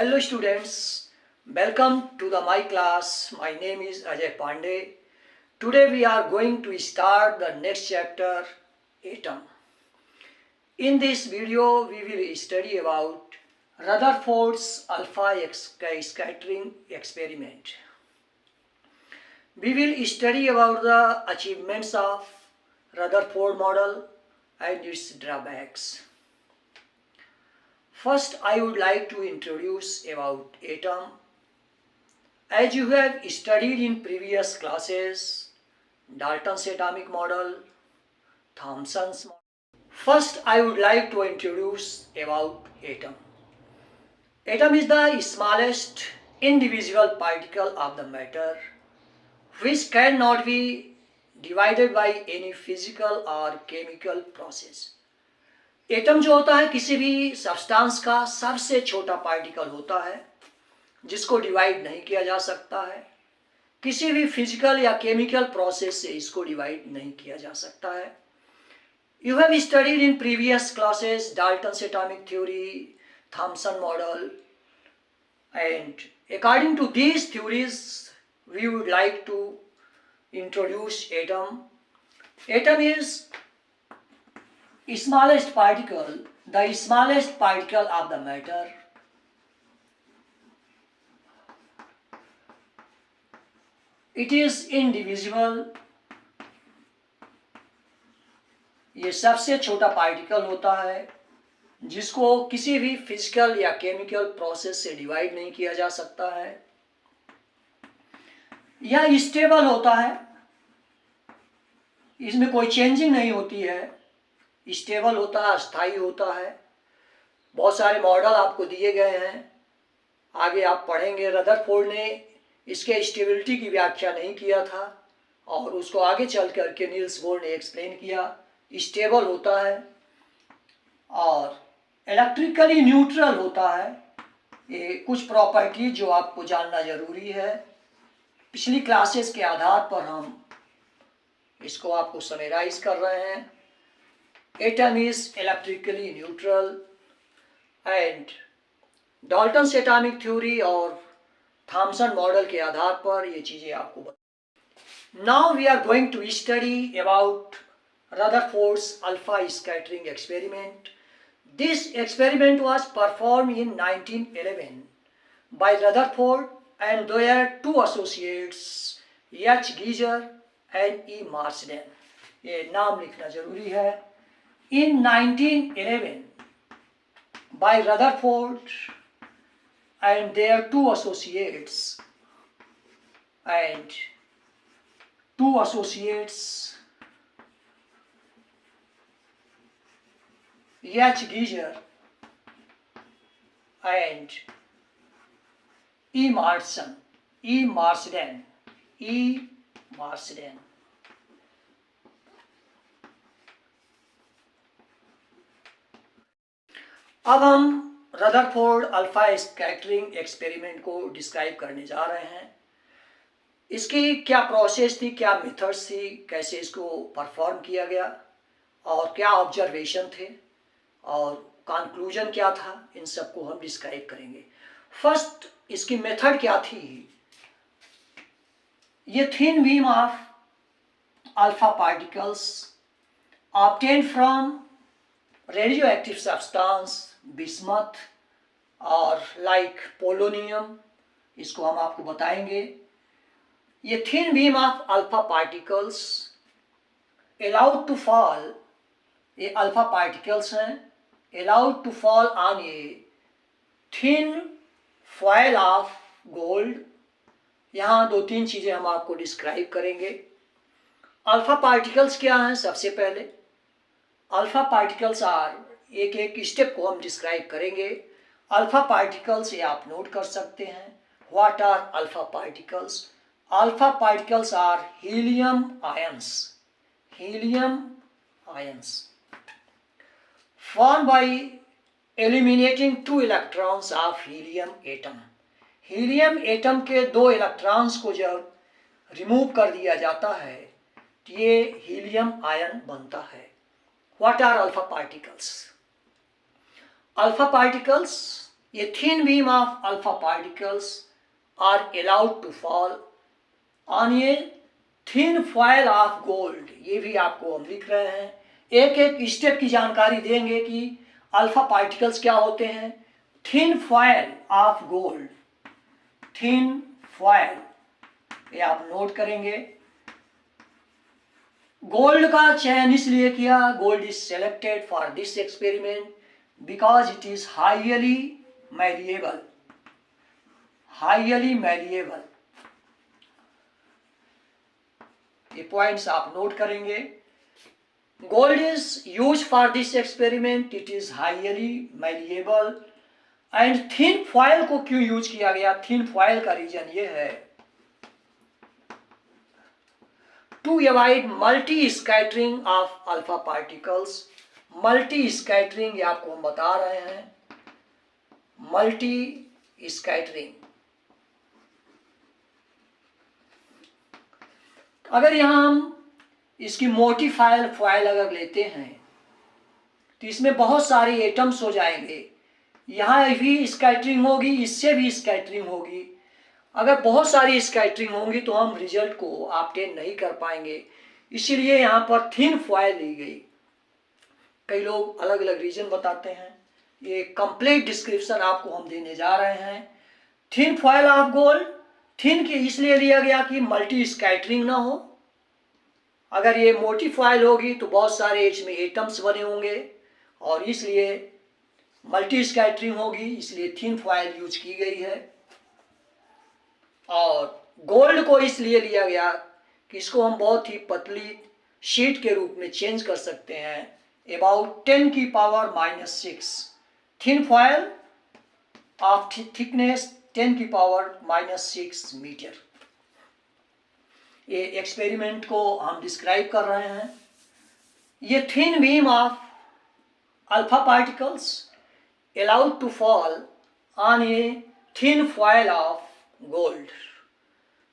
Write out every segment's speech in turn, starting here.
Hello students, welcome to my class. My name is Ajay Pandey. Today we are going to start the next chapter, atom. In this video we will study about Rutherford's alpha scattering experiment. We will study about the achievements of Rutherford model and its drawbacks. First, I would like to introduce about atom. As you have studied in previous classes, Dalton's atomic model, Thomson's model. First, I would like to introduce about atom. Atom is the smallest indivisible particle of the matter which cannot be divided by any physical or chemical process. Atom जो होता है किसी भी substance का सबसे छोटा particle होता है जिसको डिवाइड नहीं किया जा सकता है, किसी भी फिजिकल या केमिकल प्रोसेस से इसको डिवाइड नहीं किया जा सकता है. You have studied in previous classes Dalton's atomic theory, Thomson model, and according to these theories we would like to introduce atom. Atom is smallest particle, the smallest particle of the matter. It is indivisible. ये सबसे छोटा particle होता है जिसको किसी भी physical या chemical process से डिवाइड नहीं किया जा सकता है. यह स्टेबल होता है, इसमें कोई चेंजिंग नहीं होती है, स्टेबल होता है, अस्थायी होता है. बहुत सारे मॉडल आपको दिए गए हैं, आगे आप पढ़ेंगे. रदरफोर्ड ने इसके स्टेबिलिटी की व्याख्या नहीं किया था और उसको आगे चल करके नील्स बोर ने एक्सप्लेन किया. स्टेबल होता है और इलेक्ट्रिकली न्यूट्रल होता है. ये कुछ प्रॉपर्टीज जो आपको जानना जरूरी है. पिछली क्लासेस के आधार पर हम इसको आपको समराइज कर रहे हैं. Atom is electrically neutral and Dalton's atomic theory और Thomson model के आधार पर ये चीजें आपको बता. Now we are going to study about Rutherford's alpha scattering experiment. This experiment was performed in 1911 by Rutherford and their two associates H. Geiger and E. Marsden. ये नाम लिखना जरूरी है. In 1911, by Rutherford and their two associates, H. Geiger and E. Marsden. अब हम Rutherford alpha scattering experiment को describe करने जा रहे हैं. इसकी क्या प्रोसेस थी, क्या मेथड्स थी, कैसे इसको परफॉर्म किया गया और क्या ऑब्जर्वेशन थे और कंक्लूजन क्या था, इन सबको हम डिस्क्राइब करेंगे. फर्स्ट इसकी मेथड क्या थी. ये thin beam of alpha particles obtained from radioactive substance bismuth और लाइक पोलोनियम, इसको हम आपको बताएंगे. ये thin beam of alpha particles allowed to fall, ये अल्फा पार्टिकल्स हैं, allowed to fall on a thin foil of gold. यहाँ दो तीन चीजें हम आपको डिस्क्राइब करेंगे. अल्फा पार्टिकल्स क्या हैं. सबसे पहले अल्फा पार्टिकल्स आर, एक एक स्टेप को हम डिस्क्राइब करेंगे. अल्फा पार्टिकल्स ये आप नोट कर सकते हैं. What are alpha particles. Alpha particles are helium ions form by eliminating 2 electrons of helium atom. Helium atom के 2 इलेक्ट्रॉन्स को जब रिमूव कर दिया जाता है तो ये हीलियम आयन बनता है. What are alpha particles? Alpha particles A thin beam of alpha particles are allowed to fall on a thin foil of gold। ये भी आपको हम लिख रहे हैं, एक एक स्टेप की जानकारी देंगे कि अल्फा पार्टिकल्स क्या होते हैं। Thin foil of gold, thin foil, ये आप नोट करेंगे। गोल्ड का चयन इसलिए किया, gold is selected for this experiment because it is highly malleable, highly malleable. ये पॉइंट्स आप नोट करेंगे। Gold is use for this experiment, it is highly malleable. And thin foil को क्यों यूज किया गया? थिन फॉयल का reason ये है to avoid multi scattering of alpha particles. Multi scattering ये आपको हम बता रहे हैं, मल्टी स्कैटरिंग। अगर यहां हम इसकी मोटी फॉयल अगर लेते हैं तो इसमें बहुत सारे एटम्स हो जाएंगे। यहाँ भी स्कैटरिंग होगी, इससे भी स्कैटरिंग होगी। अगर बहुत सारी स्कैटरिंग होंगी तो हम रिजल्ट को ऑब्टेन नहीं कर पाएंगे, इसीलिए यहाँ पर थिन फॉयल ली गई। कई लोग अलग अलग रीजन बताते हैं, ये कंप्लीट डिस्क्रिप्शन आपको हम देने जा रहे हैं। Thin foil of gold, thin के इसलिए लिया गया कि मल्टी स्कैटरिंग ना हो। अगर ये मोटी फॉयल होगी तो बहुत सारे इसमें एटम्स बने होंगे और इसलिए मल्टी स्कैटरिंग होगी, इसलिए थिन फॉयल यूज की गई है। और गोल्ड को इसलिए लिया गया कि इसको हम बहुत ही पतली शीट के रूप में चेंज कर सकते हैं, अबाउट 10 की power -6। Thin foil of thickness 10 की पावर -6 मीटर। ये एक्सपेरिमेंट को हम डिस्क्राइब कर रहे हैं। ये thin beam of alpha particles allowed to fall on a thin foil of gold।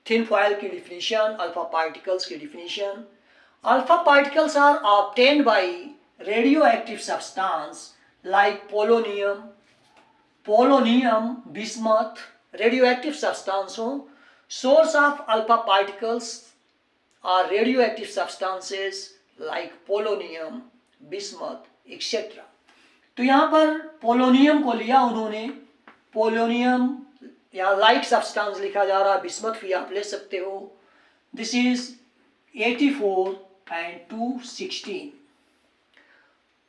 Thin foil की डिफिनीशन, अल्फा पार्टिकल्स की definition. Alpha particles are obtained by radioactive substance like polonium, bismuth, radioactive substance हो। Source of alpha particles are radioactive substances like polonium, bismuth etcetera. तो यहाँ पर polonium को लिया उन्होंने, polonium या light substance लिखा जा रहा है, बिस्मथ भी आप ले सकते हो। This is 84 and 216।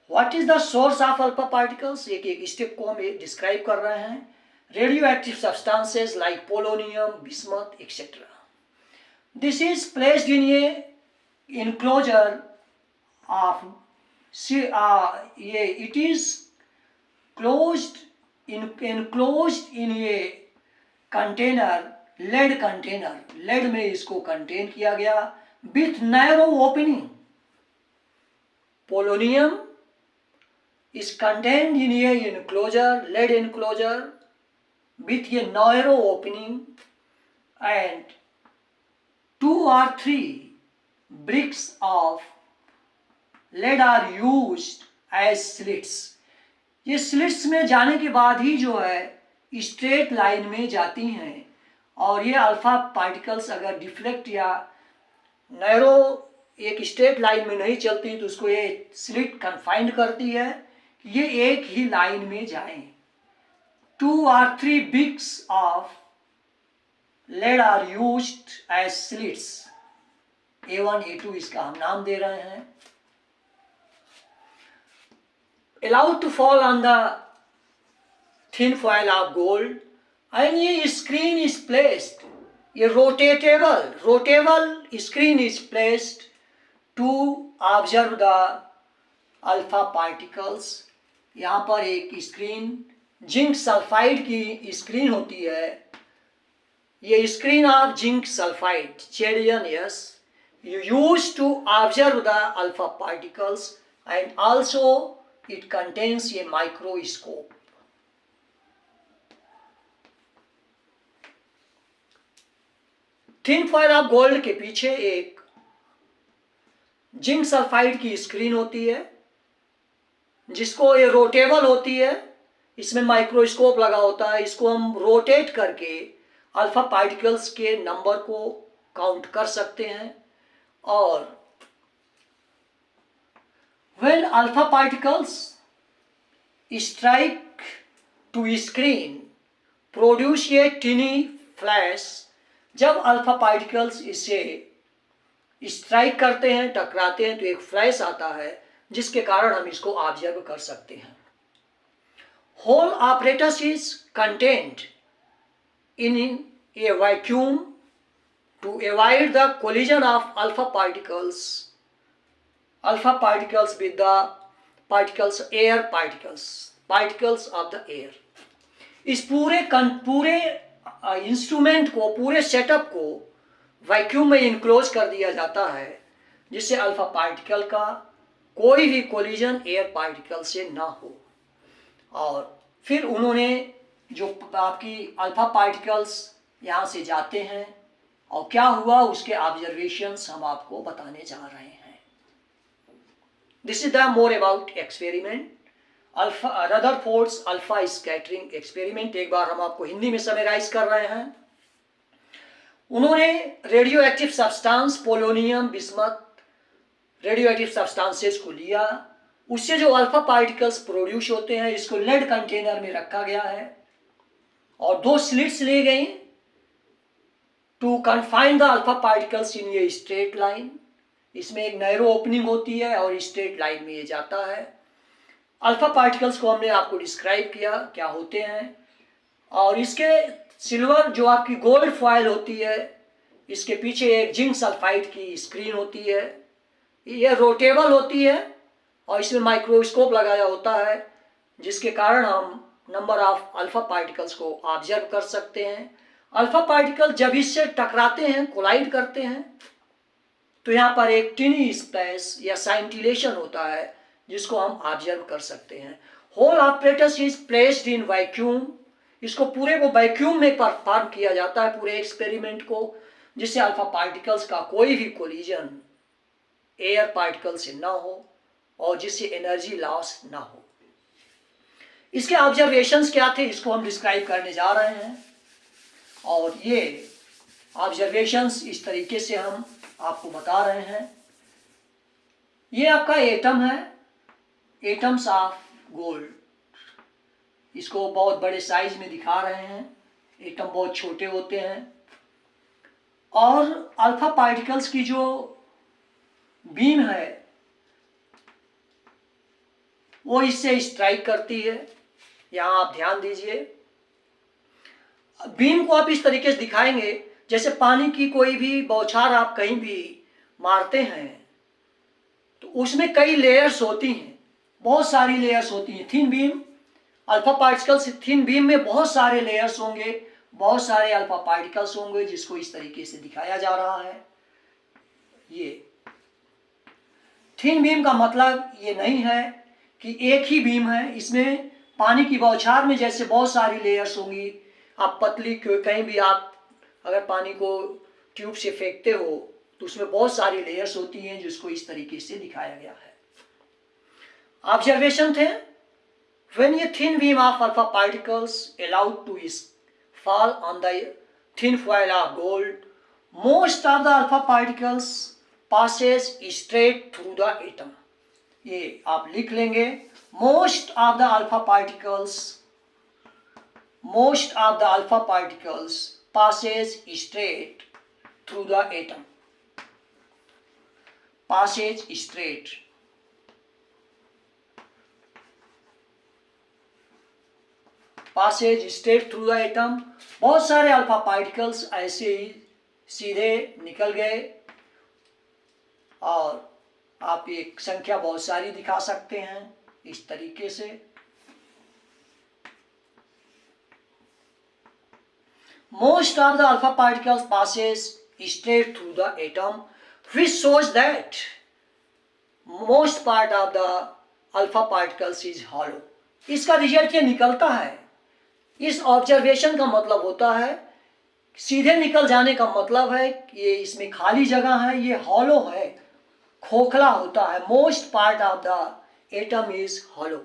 What is the source of alpha particles? एक एक स्टेप को हम डिस्क्राइब कर रहे हैं। Radio active substances like polonium, bismuth etcetera. This is placed in A enclosure of it is enclosed in a container, lead container, lead में इसको contain किया गया with narrow opening। polonium is contained in a enclosure, lead enclosure with a narrow opening and 2 or 3 bricks of lead are used as slits। ये slits में जाने के बाद ही जो है स्ट्रेट लाइन में जाती हैं, और ये अल्फा पार्टिकल्स अगर डिफ्लेक्ट या नैरो एक स्ट्रेट लाइन में नहीं चलती तो उसको ये स्लिट कन्फाइंड करती है कि ये एक ही लाइन में जाएं। 2 or 3 bricks of lead are used as slits। A1 A2 इसका हम नाम दे रहे हैं। allowed to fall on the thin foil of gold, and ये screen is placed, ये rotatable screen is placed to observe the alpha particles। यहाँ पर एक स्क्रीन जिंक सल्फाइड की स्क्रीन होती है, ये screen of zinc sulphide ZnS used to observe the alpha particles, and also it contains a microscope। Thin foil of gold के पीछे एक जिंक सल्फाइड की स्क्रीन होती है जिसको ये रोटेबल होती है, इसमें माइक्रोस्कोप लगा होता है, इसको हम रोटेट करके अल्फा पार्टिकल्स के नंबर को काउंट कर सकते हैं। और when alpha particles strike to screen produce a tiny flash, जब अल्फा पार्टिकल्स इससे स्ट्राइक करते हैं, टकराते हैं, तो एक फ्लैश आता है जिसके कारण हम इसको ऑब्जर्व कर सकते हैं। Whole apparatus is contained in a vacuum to avoid the collision of alpha particles with the air particles of the air। इस पूरे इंस्ट्रूमेंट को, पूरे सेटअप को वैक्यूम में इनक्लोज कर दिया जाता है जिससे अल्फा पार्टिकल का कोई भी कोलिजन एयर पार्टिकल से ना हो। और फिर उन्होंने जो आपकी अल्फा पार्टिकल्स यहाँ से जाते हैं और क्या हुआ उसके ऑब्जर्वेशंस हम आपको बताने जा रहे हैं। This is the more about experiment, Rutherford's alpha scattering experiment. एक बार हम आपको हिंदी में समराइज कर रहे हैं। उन्होंने radio active substance polonium bismuth radioactive substances को लिया, उससे जो अल्फा पार्टिकल्स प्रोड्यूस होते हैं इसको लेड कंटेनर में रखा गया है और 2 स्लिट्स ली गई to confine the alpha particles in ये स्ट्रेट लाइन। इसमें एक नैरो ओपनिंग होती है और स्ट्रेट लाइन में ये जाता है। अल्फा पार्टिकल्स को हमने आपको डिस्क्राइब किया क्या होते हैं, और इसके सिल्वर जो आपकी गोल्ड फॉयल होती है, इसके पीछे एक जिंक सल्फाइड की स्क्रीन होती है, यह रोटेबल होती है और इसमें माइक्रोस्कोप लगाया होता है जिसके कारण हम नंबर ऑफ अल्फा पार्टिकल्स को ऑब्जर्व कर सकते हैं। अल्फा पार्टिकल जब इससे टकराते हैं, कोलाइड करते हैं, तो यहाँ पर एक टिनी स्प्लैश या साइंटिलेशन होता है जिसको हम ऑब्जर्व कर सकते हैं। Whole apparatus is placed in vacuum, इसको पूरे को वैक्यूम में परफॉर्म किया जाता है, पूरे एक्सपेरिमेंट को, जिससे अल्फा पार्टिकल्स का कोई भी कोलिजन एयर पार्टिकल से ना हो और जिससे एनर्जी लॉस ना हो। इसके ऑब्जर्वेशंस क्या थे इसको हम डिस्क्राइब करने जा रहे हैं, और ये ऑब्जर्वेशंस इस तरीके से हम आपको बता रहे हैं। ये आपका एटम है, एटम्स ऑफ गोल्ड, इसको बहुत बड़े साइज में दिखा रहे हैं। एटम बहुत छोटे होते हैं और अल्फा पार्टिकल्स की जो बीम है वो इससे स्ट्राइक करती है। यहाँ आप ध्यान दीजिए, बीम को आप इस तरीके से दिखाएंगे जैसे पानी की कोई भी बौछार आप कहीं भी मारते हैं तो उसमें कई लेयर्स होती हैं, बहुत सारी लेयर्स होती हैं। Thin beam, alpha particles thin beam में बहुत सारे लेयर्स होंगे, बहुत सारे अल्फा पार्टिकल्स होंगे, जिसको इस तरीके से दिखाया जा रहा है। ये थिन बीम का मतलब ये नहीं है कि एक ही बीम है, इसमें पानी की बौछार में जैसे बहुत सारी लेयर्स होंगी। आप पतली कहीं भी आप अगर पानी को ट्यूब से फेंकते हो तो उसमें बहुत सारी लेयर्स होती हैं, जिसको इस तरीके से दिखाया गया है। ऑब्जर्वेशन थे, when a thin beam of alpha particles allowed to fall on the thin foil of gold, most of the alpha particles passes straight through the atom। ये आप लिख लेंगे, most of the alpha particles passes straight through the atom, passage straight। Passage straight through the atom, बहुत सारे alpha particles ऐसे ही सीधे निकल गए, और आप एक संख्या बहुत सारी दिखा सकते हैं इस तरीके से। Most of the alpha particles passage straight through the atom which shows that most part of the alpha particles is hollow. इसका रिजल्ट ये निकलता है, इस ऑब्जर्वेशन का मतलब होता है, सीधे निकल जाने का मतलब है ये इसमें खाली जगह है, ये हॉलो है, खोखला होता है। Most part of the atom is hollow.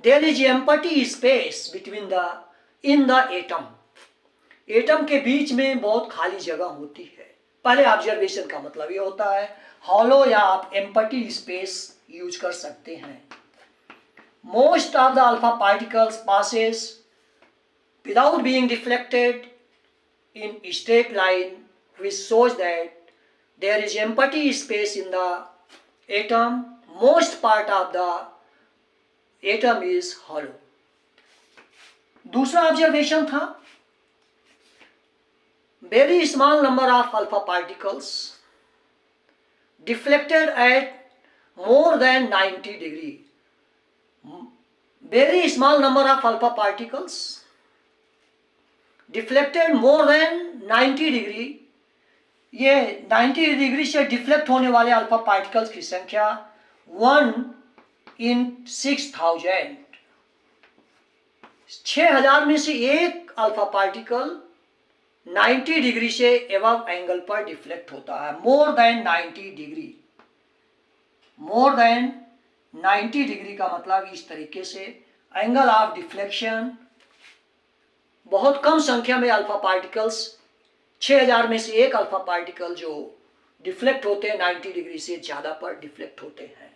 There is empty space between the in the atom, atom के बीच में बहुत खाली जगह होती है। पहले ऑब्जर्वेशन का मतलब ये होता है हॉलो, या आप एम्पटी स्पेस यूज कर सकते हैं। Most of the alpha particles passes without being deflected in straight line, which shows that there is empty space in the atom. Most part of the atom is hollow. दूसरा observation था very small number of alpha particles deflected at more than 90 degree. Very small number of alpha particles deflected more than 90 degree, ये 90 degree से deflect होने वाले alpha particles की संख्या 1 in 6000, 6000 में से एक अल्फा पार्टिकल 90 डिग्री से एबव एंगल पर डिफ्लेक्ट होता है। More than 90 degree, more than 90 degree का मतलब इस तरीके से एंगल ऑफ डिफ्लेक्शन, बहुत कम संख्या में अल्फा पार्टिकल्स, 6000 में से एक अल्फा पार्टिकल जो डिफ्लेक्ट होते हैं 90 डिग्री से ज्यादा पर डिफ्लेक्ट होते हैं।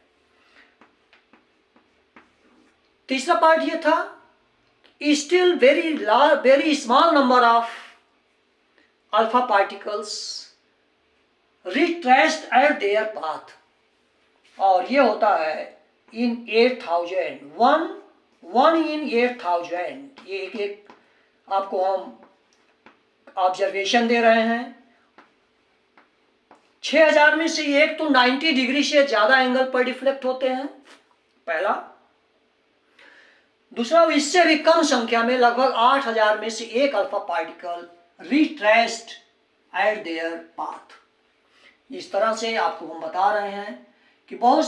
तीसरा पार्ट ये था still very small number of alpha particles retraced at their path, और ये होता है इन 8000, 1 in 8000। ये एक आपको हम ऑब्जर्वेशन दे रहे हैं। 6000 में से एक तो 90 डिग्री से ज्यादा एंगल पर डिफ्लेक्ट होते हैं, पहला। दूसरा, इससे भी कम संख्या में लगभग 8000 में से एक alpha particle retraced at their path. इस तरह से आपको हम बता रहे हैं कि बहुत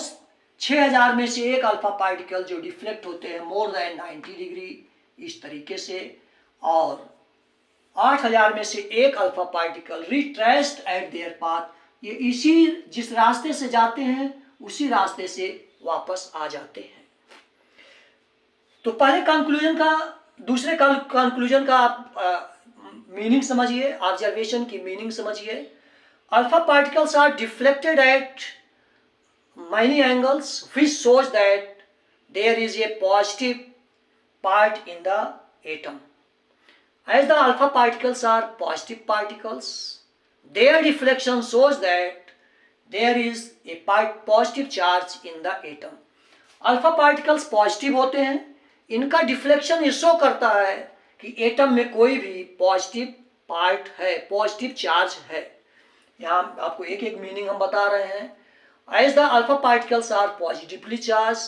6000 में से एक अल्फा पार्टिकल जो डिफ्लेक्ट होते हैं मोर देन 90 डिग्री इस तरीके से, और 8000 में से एक alpha particle retraced at their path, ये इसी जिस रास्ते से जाते हैं उसी रास्ते से वापस आ जाते हैं। तो पहले कंक्लूजन का, दूसरे कंक्लूजन का आप मीनिंग समझिए, ऑब्जर्वेशन की मीनिंग समझिए। Alpha particles are deflected at many angles, which shows that there is a positive part in the atom. As the alpha particles are positive particles, their deflection shows that there is a positive charge in the atom. Alpha particles positive होते हैं, इनका deflection ये show करता है कि atom में कोई भी पॉजिटिव पार्ट है, पॉजिटिव चार्ज है। यहाँ आपको एक एक मीनिंग हम बता रहे हैं। As the alpha particles are positively charged,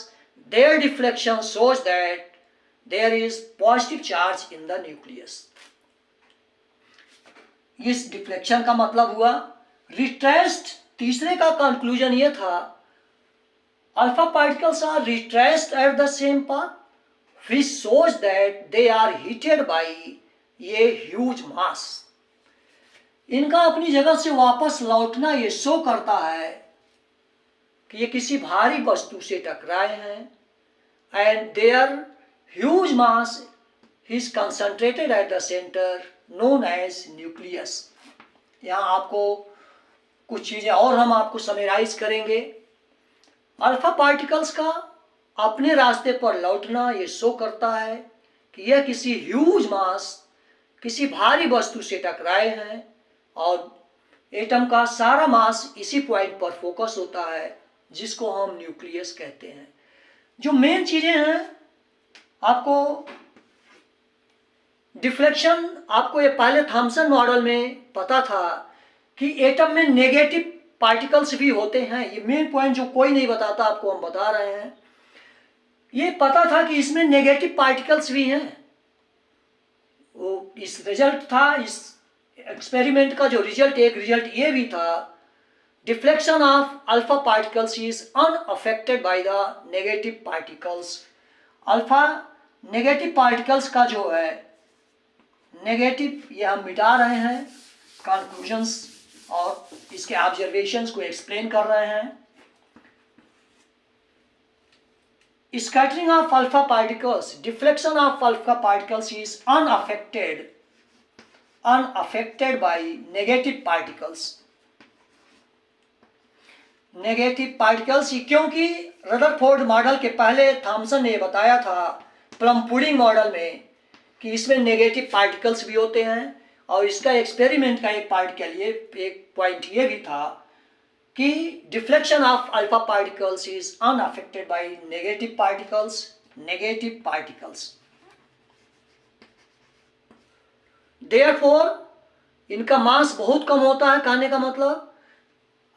their deflection shows that there is positive charge in the nucleus. इस डिफ्लेक्शन का मतलब हुआ रिट्रेस्ड। तीसरे का कंक्लूजन ये था alpha particles are retraced at the same path, which shows that they are heated by a huge mass. इनका अपनी जगह से वापस लौटना ये शो करता है कि ये किसी भारी वस्तु से टकराए हैं, and their huge mass is concentrated at the centre known as nucleus. यहाँ आपको कुछ चीजें और हम आपको समराइज करेंगे। अल्फा पार्टिकल्स का अपने रास्ते पर लौटना ये शो करता है कि यह किसी ह्यूज मास, किसी भारी वस्तु से टकराए हैं, और एटम का सारा मास इसी पॉइंट पर फोकस होता है जिसको हम न्यूक्लियस कहते हैं। जो मेन चीजें हैं आपको डिफ्लेक्शन, आपको ये पहले थॉमसन मॉडल में पता था कि एटम में नेगेटिव पार्टिकल्स भी होते हैं। ये मेन पॉइंट जो कोई नहीं बताता आपको हम बता रहे हैं। ये पता था कि इसमें नेगेटिव पार्टिकल्स भी हैं। वो इस रिजल्ट था, इस एक्सपेरिमेंट का जो रिजल्ट, एक रिजल्ट ये भी था deflection of alpha particles is unaffected by the negative particles. Alpha negative particles का जो है नेगेटिव, ये हम मिटा रहे हैं कंक्लूजन्स और इसके ऑब्जर्वेशंस को एक्सप्लेन कर रहे हैं। scattering of alpha particles, deflection of alpha particles is unaffected by negative particles. Negative particles, क्योंकि रदरफोर्ड मॉडल के पहले थॉमसन ने बताया था प्लम पुडिंग मॉडल में कि इसमें नेगेटिव पार्टिकल्स भी होते हैं, और इसका एक्सपेरिमेंट का एक पार्ट के लिए एक पॉइंट ये भी था कि deflection of alpha particles is unaffected by negative particles. Therefore इनका मास बहुत कम होता है। कहने का मतलब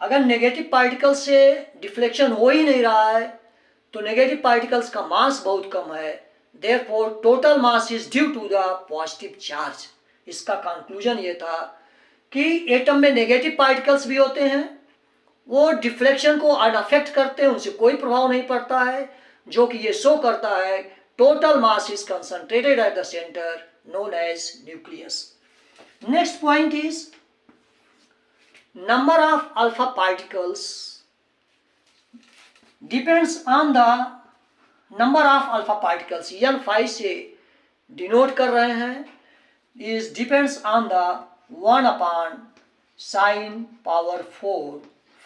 अगर नेगेटिव पार्टिकल्स से डिफ्लेक्शन हो ही नहीं रहा है तो नेगेटिव पार्टिकल्स का मास बहुत कम है। Therefore total mass is due to the positive charge. इसका कंक्लूजन ये था कि एटम में नेगेटिव पार्टिकल्स भी होते हैं, वो डिफ्लेक्शन को अनअफेक्ट करते हैं, उनसे कोई प्रभाव नहीं पड़ता है, जो कि ये शो करता है total mass is concentrated at the centre known as nucleus. Next point is number of alpha particles depends on the number of alpha particles, n5 से डिनोट कर रहे हैं, is depends on the 1 upon sin power 4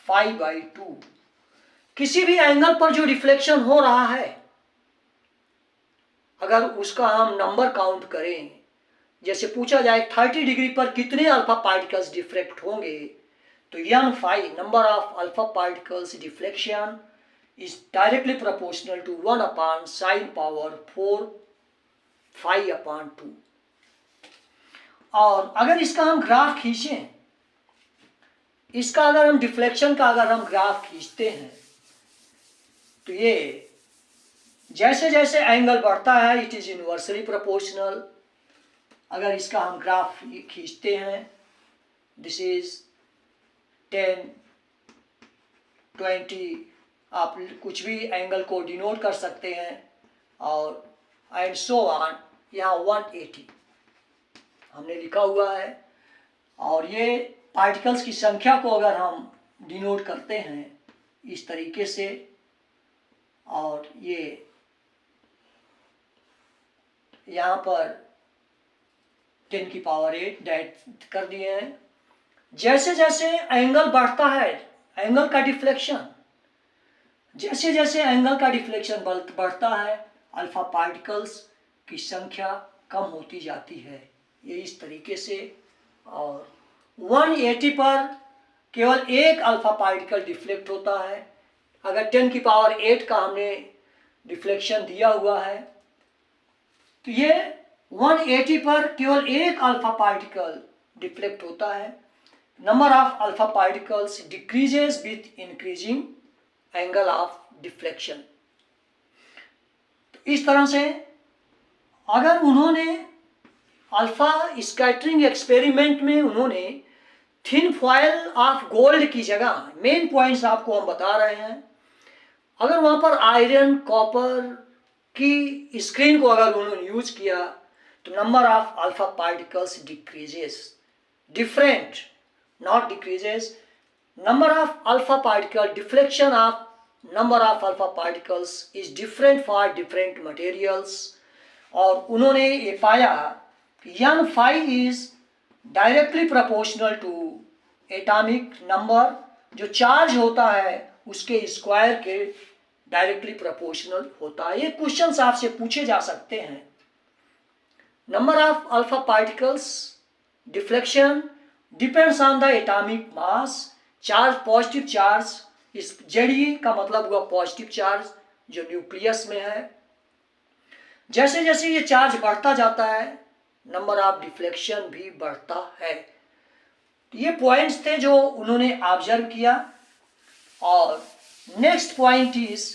5/2। किसी भी angle पर जो reflection हो रहा है अगर उसका हम नंबर काउंट करें, जैसे पूछा जाए 30 डिग्री पर कितने अल्फा पार्टिकल्स डिफ्लेक्ट होंगे, तो n5 number of alpha particles deflection is directly proportional to 1 upon sin power 4 5/2। और अगर इसका हम ग्राफ खींचें, इसका अगर हम डिफ्लेक्शन का अगर हम ग्राफ खींचते हैं तो ये जैसे जैसे एंगल बढ़ता है इट इज इनवर्सली प्रोपोर्शनल। अगर इसका हम ग्राफ खींचते हैं, दिस इज 10 20, आप कुछ भी एंगल को डिनोट कर सकते हैं, और एंड सो ऑन। यहाँ 180 हमने लिखा हुआ है, और ये पार्टिकल्स की संख्या को अगर हम डिनोट करते हैं इस तरीके से, और ये यहाँ पर 10 की पावर 8 डेट कर दिए हैं। जैसे जैसे एंगल बढ़ता है, एंगल का डिफ्लेक्शन, जैसे जैसे एंगल का डिफ्लेक्शन बढ़ता है अल्फा पार्टिकल्स की संख्या कम होती जाती है, ये इस तरीके से। और 180 पर केवल एक अल्फा पार्टिकल डिफ्लेक्ट होता है। अगर 10 की पावर 8 का हमने डिफ्लेक्शन दिया हुआ है तो ये 180 पर केवल एक अल्फा पार्टिकल डिफ्लेक्ट होता है। Number of alpha particles decreases with increasing angle of deflection. तो इस तरह से अगर उन्होंने अल्फा स्कैटरिंग एक्सपेरिमेंट में उन्होंने थिन फॉयल ऑफ गोल्ड की जगह, मेन पॉइंट्स आपको हम बता रहे हैं, अगर वहां पर आयरन कॉपर की स्क्रीन को अगर उन्होंने यूज किया तो number of alpha particles decreases, different not decreases, number of alpha particle deflection of number of alpha particles is different for different materials। और उन्होंने ये पाया कि n5 is directly proportional to atomic number, जो charge होता है उसके square के डायरेक्टली प्रोपोर्शनल होता है। ये क्वेश्चंस आपसे पूछे जा सकते हैं। Number of alpha particles deflection depends on the atomic mass, charge positive charge, इस Ze का मतलब हुआ पॉजिटिव चार्ज जो न्यूक्लियस में है। जैसे जैसे ये चार्ज बढ़ता जाता है नंबर ऑफ डिफ्लेक्शन भी बढ़ता है। ये पॉइंट्स थे जो उन्होंने ऑब्जर्व किया। और next point is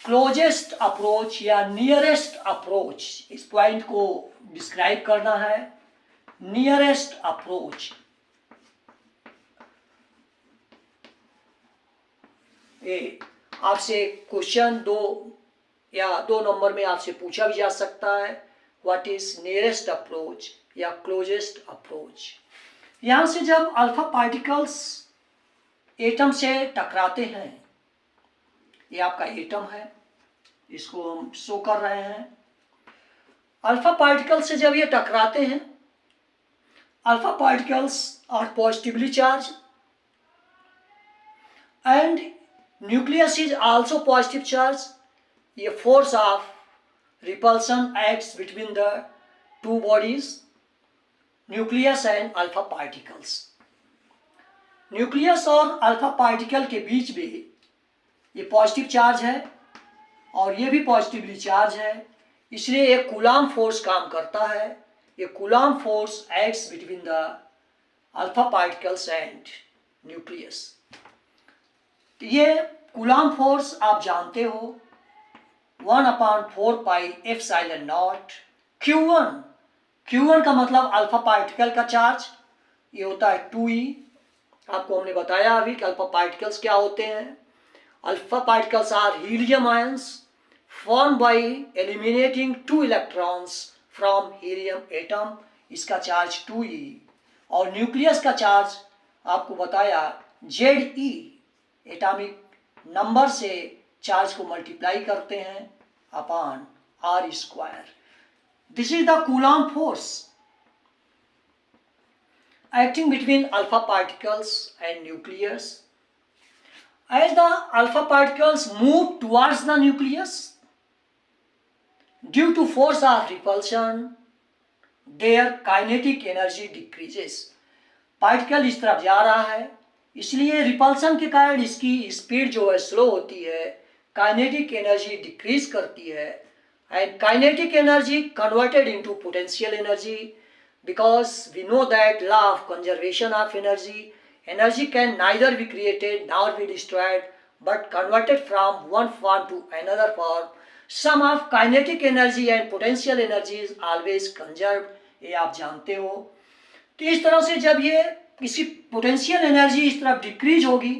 closest approach या नियरेस्ट अप्रोच। इस पॉइंट को डिस्क्राइब करना है। नियरेस्ट अप्रोच, ये आपसे क्वेश्चन 2 या 2 नंबर में आपसे पूछा भी जा सकता है, व्हाट इज नियरेस्ट अप्रोच या क्लोजेस्ट अप्रोच। यहां से जब अल्फा पार्टिकल्स एटम से टकराते हैं, ये आपका एटम है, इसको हम शो कर रहे हैं। अल्फा पार्टिकल से जब ये टकराते हैं, alpha particles are positively charge and nucleus is also positive charge. ये force of repulsion acts between the two bodies, nucleus and alpha particles. Nucleus और अल्फा पार्टिकल के बीच में ये पॉजिटिव चार्ज है और ये भी पॉजिटिवली चार्ज है, इसलिए एक कूलाम फोर्स काम करता है। ये Coulomb force acts between the alpha particles and nucleus. ये कूलाम फोर्स आप जानते हो 1/4 pi epsilon not Q1। Q1 का मतलब अल्फा पार्टिकल का चार्ज, ये होता है 2e। आपको हमने बताया अभी कि अल्फा पार्टिकल्स क्या होते हैं। Alpha particles are helium ions formed by eliminating 2 electrons from helium atom, इसका चार्ज 2e। और न्यूक्लियस का चार्ज आपको बताया Ze, एटॉमिक नंबर से चार्ज को मल्टीप्लाई करते हैं upon r²। This is the Coulomb force acting between alpha particles and nucleus. As the alpha particles move towards the nucleus, due to force of repulsion, their kinetic energy decreases. Particle इस तरफ जा रहा है, इसलिए repulsion के कारण इसकी speed जो है स्लो होती है, काइनेटिक एनर्जी डिक्रीज करती है and kinetic energy converted into potential energy. Because we know that law of conservation of energy can neither be created nor be destroyed, but converted from one form to another form. Sum of kinetic energy and potential energy is always conserved. ये आप जानते हो। तो इस तरह से जब ये किसी पोटेंशियल एनर्जी इस तरफ डिक्रीज होगी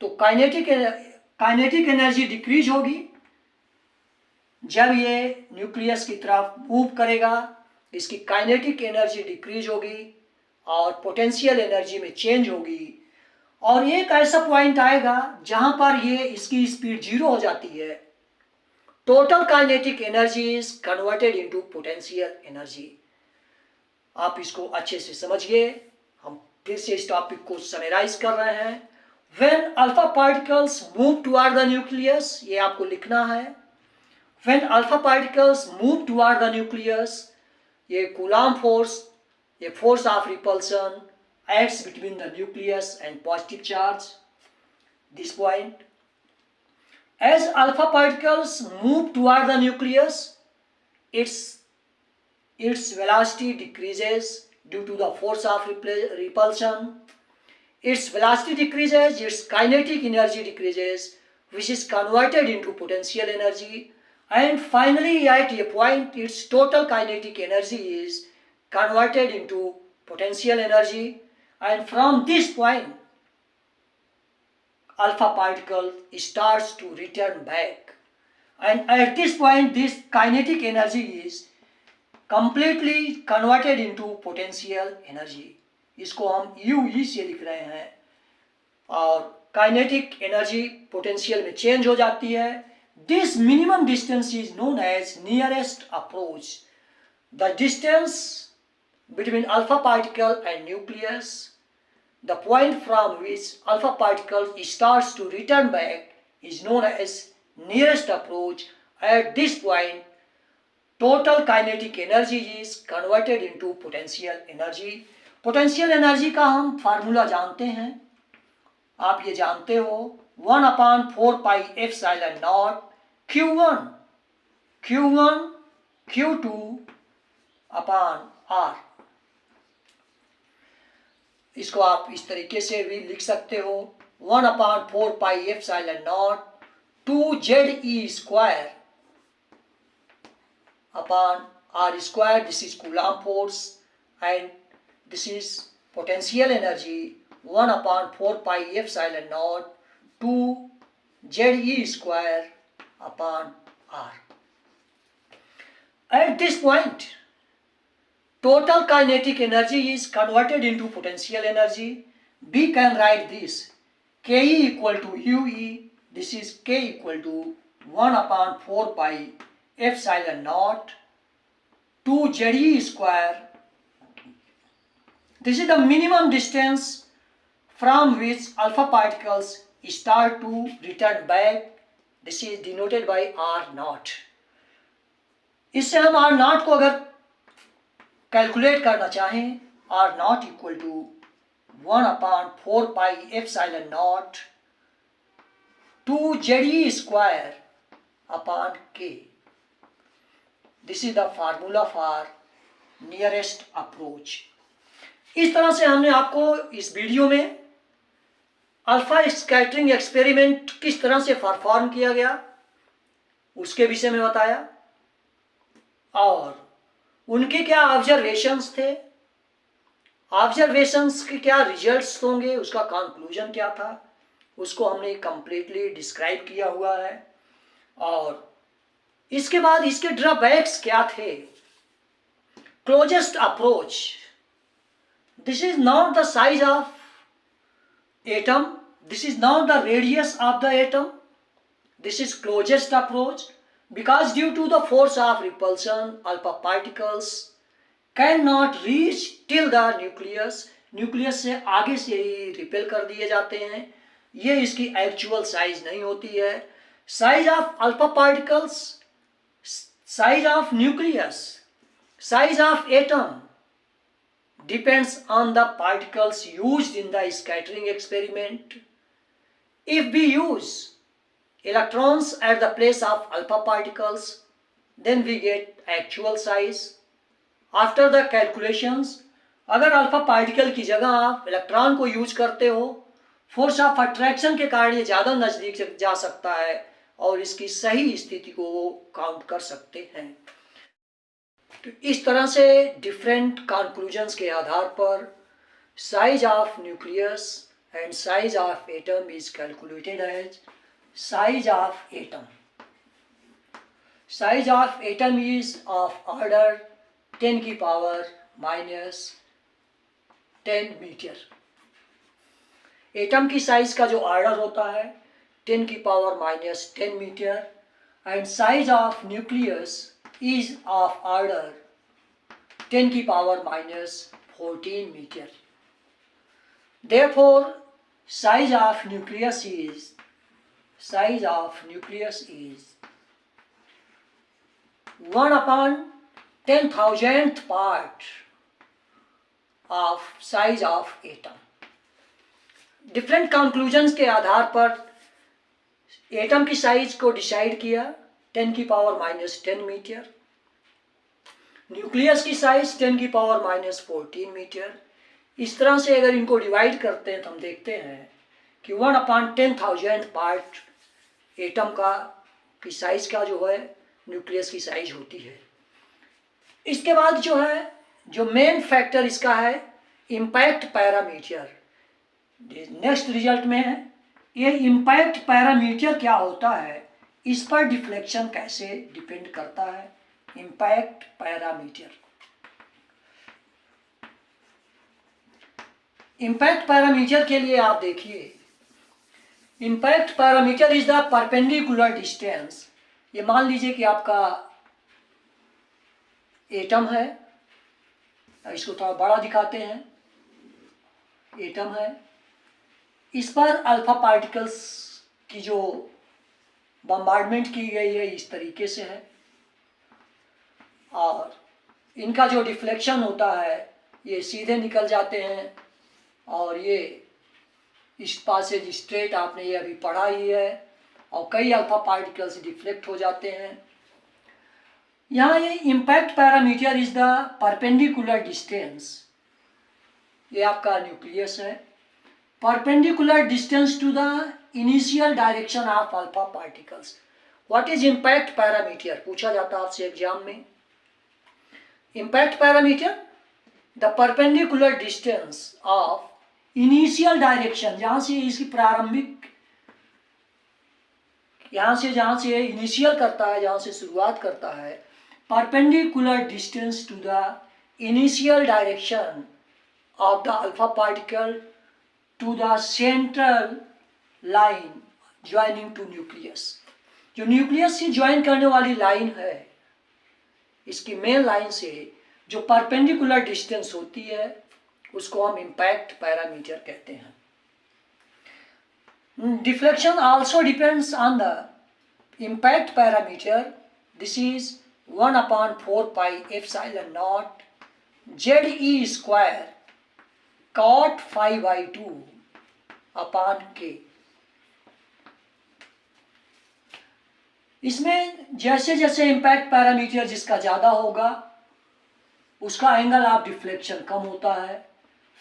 तो काइनेटिक एनर्जी डिक्रीज होगी। जब ये न्यूक्लियस की तरफ मूव करेगा इसकी काइनेटिक एनर्जी डिक्रीज होगी और पोटेंशियल एनर्जी में चेंज होगी और एक ऐसा पॉइंट आएगा जहां पर ये इसकी स्पीड 0 हो जाती है। Total kinetic energy is converted into potential energy. आप इसको अच्छे से समझिए। हम फिर से इस टॉपिक को समराइज कर रहे हैं। When alpha particles move toward the nucleus, ये आपको लिखना है। When alpha particles move toward the nucleus, ये कूलाम फोर्स, ये force of repulsion acts between the nucleus and positive charge. This point, as alpha particles move toward the nucleus, its velocity decreases due to the force of repulsion. Its velocity decreases, its kinetic energy decreases, which is converted into potential energy. And finally at a point its total kinetic energy is converted into potential energy, and from this point alpha particle starts to return back, and at this point this kinetic energy is completely converted into potential energy. इसको हम UE से लिख रहे हैं और kinetic energy potential में change हो जाती है। This minimum distance is known as nearest approach. The distance between alpha particle and nucleus, the point from which alpha particle starts to return back, is known as nearest approach. At this point, total kinetic energy is converted into potential energy. Potential energy का हम formula जानते हैं, आप ये जानते हो 1/4 pi epsilon not Q1 Q2 upon R। इसको आप इस तरीके से भी लिख सकते हो 1/4 pi epsilon not 2Ze² upon R²। This is coulomb force and this is potential energy 1/4 pi epsilon not 2Ze² upon R. At this point, total kinetic energy is converted into potential energy. We can write this Ke equal to Ue. This is K equal to 1/4 pi epsilon naught 2 Ze square. This is the minimum distance from which alpha particles start to return back. This is denoted by R naught. इससे हम R naught को अगर calculate करना चाहें, R naught equal to 1/4 pi epsilon naught 2 Ze square upon K. This is the formula for nearest approach. इस तरह से हमने आपको इस वीडियो में अल्फा स्कैटरिंग एक्सपेरिमेंट किस तरह से परफॉर्म किया गया उसके विषय में बताया और उनके क्या ऑब्जर्वेशंस थे, ऑब्जर्वेशंस के क्या रिजल्ट्स होंगे, उसका कंक्लूजन क्या था, उसको हमने कंप्लीटली डिस्क्राइब किया हुआ है। और इसके बाद इसके ड्रॉबैक्स क्या थे। Closest approach, this is not the size of atom, this is not the radius of the atom, this is closest approach because due to the force of repulsion alpha particles cannot reach till the nucleus. Nucleus से आगे से ही repel कर दिए जाते हैं, ये इसकी actual size नहीं होती है। Size of alpha particles, size of nucleus, size of atom depends on the particles used in the scattering experiment. If we use electrons at the place of alpha particles, then we get actual size. After the calculations, अगर alpha particle की जगह आप electron को use करते हो, force of attraction के कारण ये ज़्यादा नज़दीक जा सकता है और इसकी सही स्थिति को काउंट कर सकते हैं। तो इस तरह से डिफरेंट कंक्लूजन्स के आधार पर size of nucleus and size of atom is calculated as size of atom. Size of atom is of order 10 की पावर माइनस 10 मीटर। एटम की साइज का जो ऑर्डर होता है 10 की power minus 10 metre and size of nucleus is of order 10 की power minus 14 meter. Therefore, size of nucleus is 1/10,000th part of size of atom. Different conclusions के आधार पर एटम की साइज को डिसाइड किया 10 की पावर माइनस 10 मीटर, न्यूक्लियस की size 10 की पावर माइनस 14 मीटर। इस तरह से अगर इनको डिवाइड करते हैं तो हम देखते हैं कि 1/10,000 पार्ट एटम का की साइज का जो है न्यूक्लियस की साइज होती है। इसके बाद जो है जो मेन फैक्टर इसका है इम्पैक्ट पैरामीटर। नेक्स्ट रिजल्ट में है ये इम्पैक्ट पैरामीटर क्या होता है, इस पर डिफ्लेक्शन कैसे डिपेंड करता है। इम्पैक्ट पैरामीटर, इम्पैक्ट पैरामीटर के लिए आप देखिए, impact parameter is the perpendicular distance. ये मान लीजिए कि आपका एटम है, इसको थोड़ा बड़ा दिखाते हैं, एटम है, इस पर अल्फा पार्टिकल्स की जो बम्बार्डमेंट की गई है इस तरीके से है और इनका जो डिफ्लेक्शन होता है ये सीधे निकल जाते हैं और ये इस पासेज स्ट्रेट आपने ये अभी पढ़ा ही है और कई अल्फा पार्टिकल्स डिफ्लेक्ट हो जाते हैं। यहाँ ये impact parameter is the perpendicular distance, ये आपका न्यूक्लियस है, perpendicular distance to the initial direction of alpha particles. What is impact parameter, पूछा जाता है आपसे एग्जाम में। Impact parameter the perpendicular distance of initial direction, जहाँ से इसकी प्रारंभिक, यहाँ से जहाँ से इनिशियल करता है, जहाँ से शुरुआत करता है, perpendicular distance to the initial direction of the alpha particle to the central line joining to nucleus. जो न्यूक्लियस से ज्वाइन करने वाली लाइन है, इसकी मेन लाइन से जो परपेंडिकुलर डिस्टेंस होती है उसको हम इम्पैक्ट पैरामीटर कहते हैं। Deflection also depends on the impact parameter. This is 1/4 pi epsilon not ZE² cot phi/2 upon K। इसमें जैसे जैसे इम्पैक्ट पैरामीटर जिसका ज़्यादा होगा उसका एंगल ऑफ डिफ्लेक्शन कम होता है।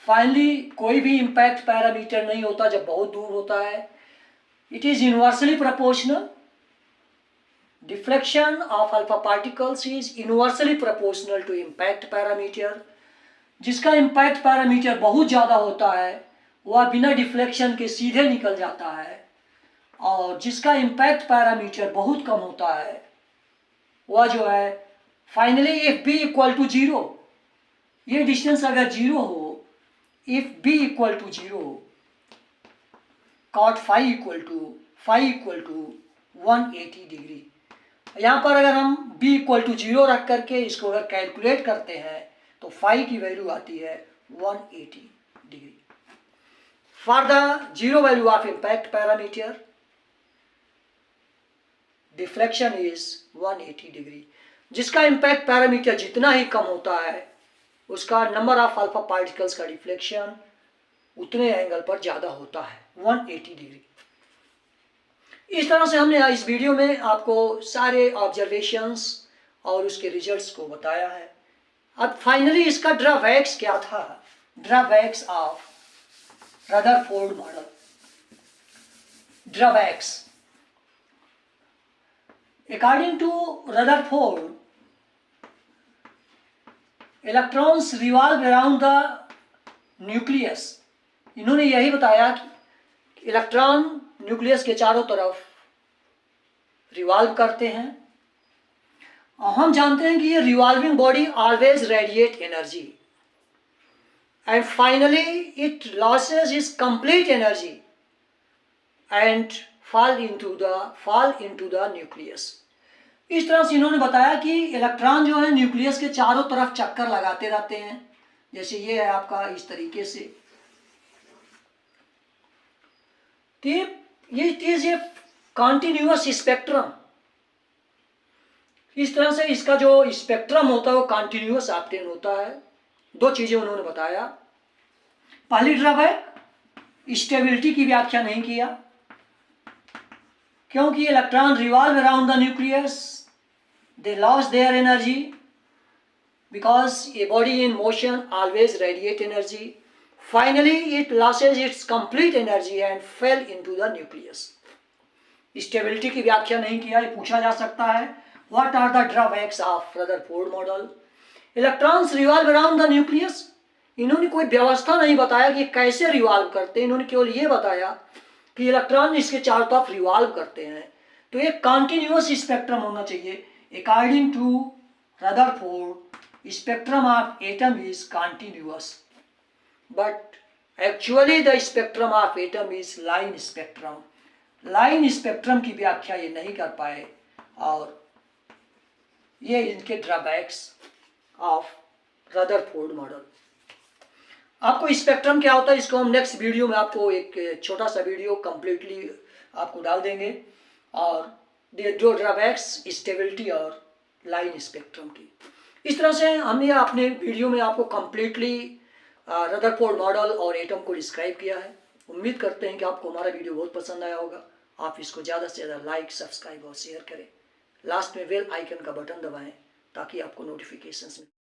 फाइनली कोई भी इम्पैक्ट पैरामीटर नहीं होता जब बहुत दूर होता है। It is inversely proportional. Deflection of alpha particles is inversely proportional to impact parameter. जिसका इम्पैक्ट पैरामीटर बहुत ज़्यादा होता है वह बिना डिफ्लेक्शन के सीधे निकल जाता है, और जिसका इम्पैक्ट पैरामीटर बहुत कम होता है वह जो है finally if B equal to 0, ये डिस्टेंस अगर 0 हो, if B equal to 0 cot phi equal to 180 degree. यहाँ पर अगर हम b इक्वल टू 0 रख करके इसको अगर कैलकुलेट करते हैं तो फाई की वैल्यू आती है 180 degree. For the zero value of impact parameter deflection is 180 degree. जिसका इम्पैक्ट पैरामीटर जितना ही कम होता है उसका नंबर ऑफ अल्फा पार्टिकल्स का डिफ्लेक्शन उतने एंगल पर ज़्यादा होता है, 180 डिग्री। इस तरह से हमने इस वीडियो में आपको सारे ऑब्जर्वेशंस और उसके रिजल्ट्स को बताया है। अब फाइनली इसका ड्रॉबैक्स क्या था, drawbacks of Rutherford model. Drawbacks according to Rutherford, electrons revolve around the nucleus. इन्होंने यही बताया कि इलेक्ट्रॉन न्यूक्लियस के चारों तरफ रिवॉल्व करते हैं। और हम जानते हैं कि ये revolving body always radiate energy and finally it losses it's complete energy and fall into the nucleus. इस तरह से इन्होंने बताया कि इलेक्ट्रॉन जो है न्यूक्लियस के चारों तरफ चक्कर लगाते रहते हैं। जैसे ये है आपका इस तरीके से, ये इज ए कॉन्टिन्यूअस स्पेक्ट्रम। इस तरह से इसका जो स्पेक्ट्रम होता है वो कॉन्टिन्यूअस ऑप्टेन होता है। दो चीजें उन्होंने बताया। पहली ड्रॉबैक, स्टेबिलिटी की व्याख्या नहीं किया, क्योंकि electron revolve around the nucleus, they loss their energy because a body in motion always radiate energy. Finally it losses its complete energy and fell into the nucleus. Stability की व्याख्या नहीं किया। ये पूछा जा सकता है, what are the drawbacks of Rutherford model. Electrons revolve around the nucleus, इन्होंने कोई व्यवस्था नहीं बताया कि कैसे रिवॉल्व करते हैं। इन्होंने केवल ये बताया कि इलेक्ट्रॉन इसके चारों तरफ रिवॉल्व करते हैं। तो एक कॉन्टिन्यूअस स्पेक्ट्रम होना चाहिए। According to Rutherford, spectrum of atom is continuous, but actually the spectrum of atom is line spectrum. Line spectrum की व्याख्या ये नहीं कर पाए, और ये इनके ड्रॉबैक्स ऑफ रदरफोर्ड मॉडल। आपको स्पेक्ट्रम क्या होता है इसको हम नेक्स्ट वीडियो में आपको एक छोटा सा वीडियो कंप्लीटली आपको डाल देंगे, और जो ड्रॉबैक्स स्टेबिलिटी और लाइन स्पेक्ट्रम की। इस तरह से हमने अपने वीडियो में आपको कंप्लीटली रदरफोर्ड मॉडल और एटम को डिस्क्राइब किया है। उम्मीद करते हैं कि आपको हमारा वीडियो बहुत पसंद आया होगा। आप इसको ज़्यादा से ज़्यादा लाइक, सब्सक्राइब और शेयर करें। लास्ट में बेल आइकन का बटन दबाएं ताकि आपको नोटिफिकेशंस मिले।